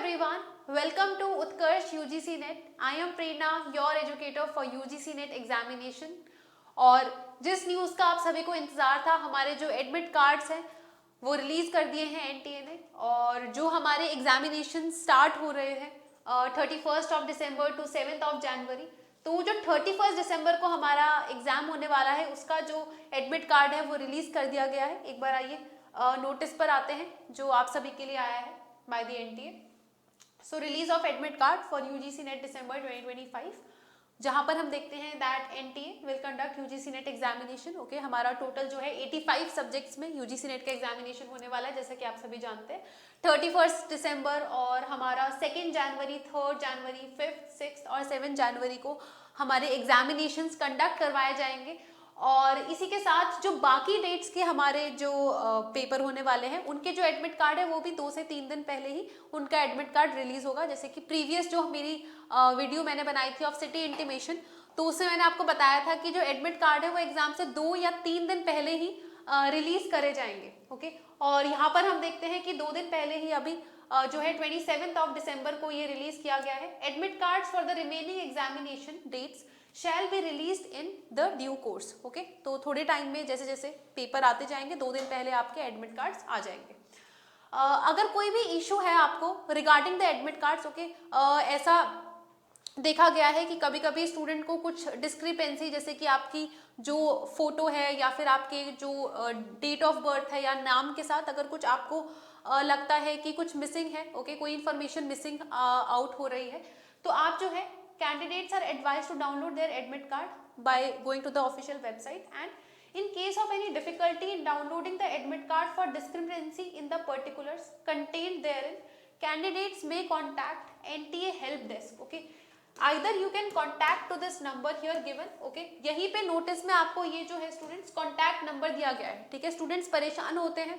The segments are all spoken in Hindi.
everyone, welcome to Utkarsh UGC Net. I am Prerna, your educator for UGC Net examination. और जिस न्यूज़ का आप सभी को इंतज़ार था, हमारे जो एडमिट कार्ड्स हैं वो रिलीज़ कर दिए हैं एनटीए ने, और जो हमारे एग्जामिनेशन स्टार्ट हो रहे हैं 31 दिसंबर टू 7 जनवरी। तो जो 31 दिसंबर को हमारा एग्जाम होने वाला है उसका जो एडमिट कार्ड है वो रिलीज़ कर दिया गया है। एक बार आइए नोटिस पर आते हैं जो आप सभी के लिए आया है by the NTA. So release of admit card for UGC NET December 2025, जहाँ पर हम देखते हैं that NTA will conduct UGC NET examination. Okay, हमारा टोटल जो है 85 सब्जेक्ट्स में UGC NET का एग्जामिनेशन होने वाला है, जैसा कि आप सभी जानते हैं। 31 दिसंबर और हमारा 2 जनवरी, 3 जनवरी, 5, 6 और 7 जनवरी को हमारे एग्जामिनेशंस कंडक्ट करवाए जाएंगे। और इसी के साथ जो बाकी डेट्स के हमारे जो पेपर होने वाले हैं उनके जो एडमिट कार्ड है वो भी 2 से 3 दिन पहले ही उनका एडमिट कार्ड रिलीज होगा। जैसे कि प्रीवियस जो मेरी वीडियो मैंने बनाई थी ऑफ सिटी इंटीमेशन, तो उससे मैंने आपको बताया था कि जो एडमिट कार्ड है वो एग्जाम से 2 या 3 दिन पहले ही रिलीज करे जाएंगे। ओके, और यहाँ पर हम देखते हैं कि 2 दिन पहले ही अभी जो है 27 दिसंबर को ये रिलीज किया गया है। Admit cards for the remaining examination dates shall be released in the due course. Okay, तो थोड़े टाइम में जैसे जैसे पेपर आते जाएंगे 2 दिन पहले आपके एडमिट कार्ड्स आ जाएंगे। अगर कोई भी इशू है आपको regarding the admit cards, okay, ऐसा देखा गया है कि कभी कभी स्टूडेंट को कुछ डिस्क्रिपेंसी, जैसे कि आपकी जो फोटो है या फिर आपके जो डेट ऑफ बर्थ है या नाम के साथ अगर कुछ आपको लगता है कि कुछ मिसिंग है, ओके, कोई इंफॉर्मेशन मिसिंग आउट हो रही है, तो आप जो है candidates are advised to download their admit card by going to the official website, and in case of any difficulty in downloading the admit card for discrepancy in the particulars contained therein, candidates may contact NTA help desk. Okay, either you can contact to this number here given. Okay, यहीं पे नोटिस में आपको ये जो है स्टूडेंट्स कॉन्टैक्ट नंबर दिया गया है। ठीक है, स्टूडेंट्स परेशान होते हैं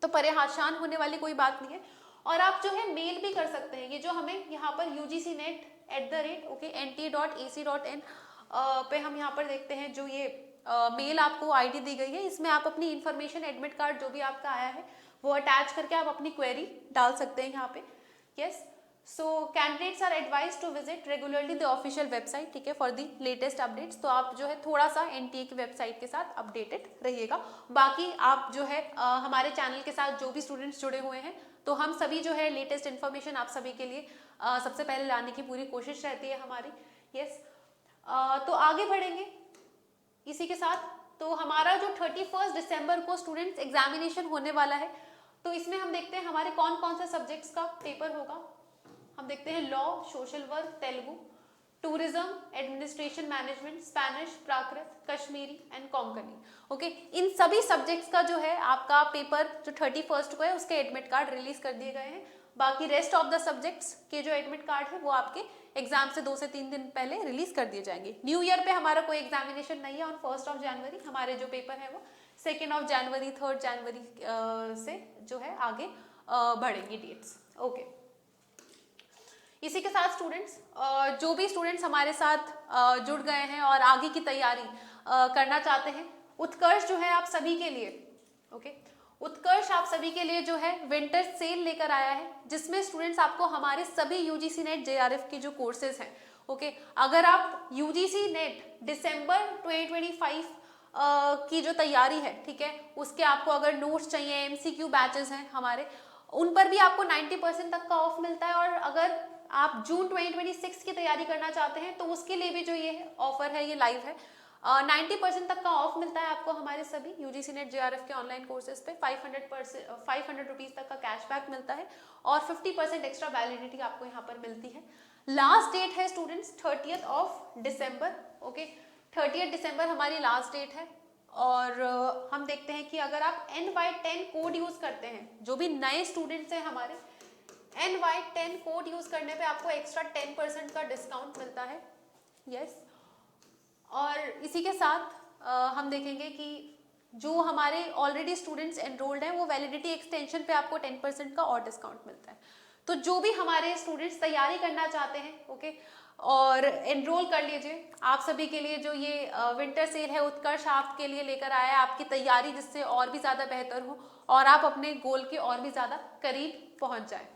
तो परेशान होने वाली कोई बात नहीं है, और आप जो है मेल भी कर सकते हैं। ये जो हमें यहाँ पर UGCNet@NTA.ac.in पे हम यहाँ पर देखते हैं जो ये मेल आपको आईडी दी गई है, इसमें आप अपनी इंफॉर्मेशन एडमिट कार्ड जो भी आपका आया है वो अटैच करके आप अपनी क्वेरी डाल सकते हैं यहाँ पे। Yes, so candidates are advise to visit regularly the official website, ठीक है, फॉर द लेटेस्ट अपडेट्स। तो आप जो है थोड़ा सा एनटीए की वेबसाइट के साथ अपडेटेड रहिएगा। बाकी आप जो है हमारे चैनल के साथ जो भी स्टूडेंट्स जुड़े हुए हैं, तो हम सभी जो है लेटेस्ट इन्फॉर्मेशन आप सभी के लिए सबसे पहले लाने की पूरी कोशिश रहती है हमारी। यस, तो आगे बढ़ेंगे इसी के साथ। तो हमारा जो 31 दिसंबर को स्टूडेंट्स एग्जामिनेशन होने वाला है, तो इसमें हम देखते हैं हमारे कौन कौन से सब्जेक्ट्स का पेपर होगा। हम देखते हैं law, social work, Telugu, tourism, administration management, Spanish, Prakrit, Kashmiri and Konkani. Okay, इन सभी सब्जेक्ट्स का जो है आपका पेपर जो 31 को है उसके एडमिट कार्ड रिलीज कर दिए गए हैं। बाकी रेस्ट ऑफ द सब्जेक्ट्स के जो एडमिट कार्ड है वो आपके एग्जाम से 2 से 3 दिन पहले रिलीज कर दिए जाएंगे। न्यू ईयर पे हमारा कोई एग्जामिनेशन नहीं है ऑन 1 जनवरी। हमारे जो पेपर है वो 2 जनवरी, 3 जनवरी से जो है आगे बढ़ेंगी डेट्स। ओके, इसी के साथ स्टूडेंट्स जो भी स्टूडेंट्स हमारे साथ जुड़ गए हैं और आगे की तैयारी करना चाहते हैं, उत्कर्ष जो है आप सभी के लिए, ओके, उत्कर्ष आप सभी के लिए जो है विंटर सेल लेकर आया है, जिसमें स्टूडेंट्स आपको हमारे सभी यूजीसी नेट जेआरएफ की जो कोर्सेज हैं, ओके, अगर आप यूजीसी नेट दिसंबर 2025 की जो तैयारी है, ठीक है, उसके आपको अगर नोट्स चाहिए, एमसीक्यू बैचेस हैं हमारे, उन पर भी आपको 90% तक का ऑफ मिलता है। और अगर आप जून 2026 की तैयारी करना चाहते हैं तो उसके लिए भी जो ये ऑफर है ये लाइव है। 90% तक का ऑफ मिलता है आपको हमारे सभी यूजीसी नेट जेआरएफ के ऑनलाइन कोर्सेज पे। 500 रुपीज तक का कैशबैक मिलता है और 50% एक्स्ट्रा वैलिडिटी आपको यहाँ पर मिलती है। लास्ट डेट है स्टूडेंट्स 30 दिसंबर। ओके, 30 दिसंबर हमारी लास्ट डेट है। और हम देखते हैं कि अगर आप NY10 कोड यूज करते हैं, जो भी नए स्टूडेंट्स हैं हमारे, NY10 कोड यूज करने पे आपको एक्स्ट्रा 10% का डिस्काउंट मिलता है। यस, और इसी के साथ हम देखेंगे कि जो हमारे ऑलरेडी स्टूडेंट्स एनरोल्ड हैं वो वैलिडिटी एक्सटेंशन पे आपको 10% का और डिस्काउंट मिलता है। तो जो भी हमारे स्टूडेंट्स तैयारी करना चाहते हैं, ओके, और एनरोल कर लीजिए। आप सभी के लिए जो ये विंटर सेल है उत्कर्ष आपके लिए लेकर आया है, आपकी तैयारी जिससे और भी ज़्यादा बेहतर हो और आप अपने गोल के और भी ज़्यादा करीब पहुंच जाए।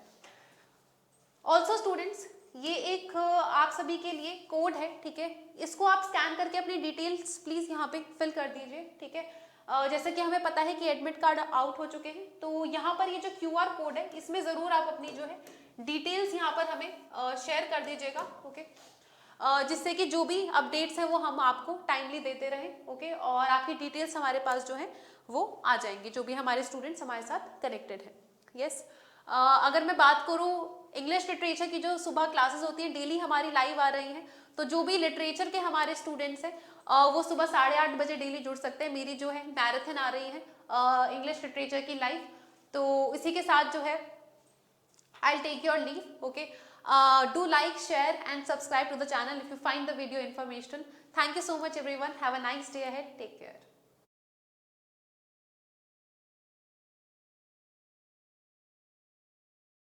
ऑल्सो स्टूडेंट्स, ये एक आप सभी के लिए कोड है, ठीक है, इसको आप स्कैन करके अपनी डिटेल्स प्लीज यहाँ पे फिल कर दीजिए, ठीक है। जैसे कि हमें पता है कि एडमिट कार्ड आउट हो चुके हैं, तो यहाँ पर ये जो QR कोड है इसमें जरूर आप अपनी जो है डिटेल्स यहाँ पर हमें शेयर कर दीजिएगा, ओके, जिससे कि जो भी अपडेट्स है वो हम आपको टाइमली देते रहें, ओके, और आपकी डिटेल्स हमारे पास जो है वो आ जाएंगी, जो भी हमारे स्टूडेंट्स हमारे साथ कनेक्टेड है। यस, अगर मैं बात करूँ इंग्लिश लिटरेचर की, जो सुबह क्लासेस होती हैं डेली हमारी लाइव आ रही हैं, तो जो भी लिटरेचर के हमारे स्टूडेंट्स हैं वो सुबह 8:30 बजे डेली जुड़ सकते हैं। मेरी जो है मैराथन आ रही है इंग्लिश लिटरेचर की लाइव, तो इसी के साथ जो है I'll take your leave. Okay. Do like, share, and subscribe to the channel if you find the video informational. Thank you so much, everyone. Have a nice day ahead. Take care.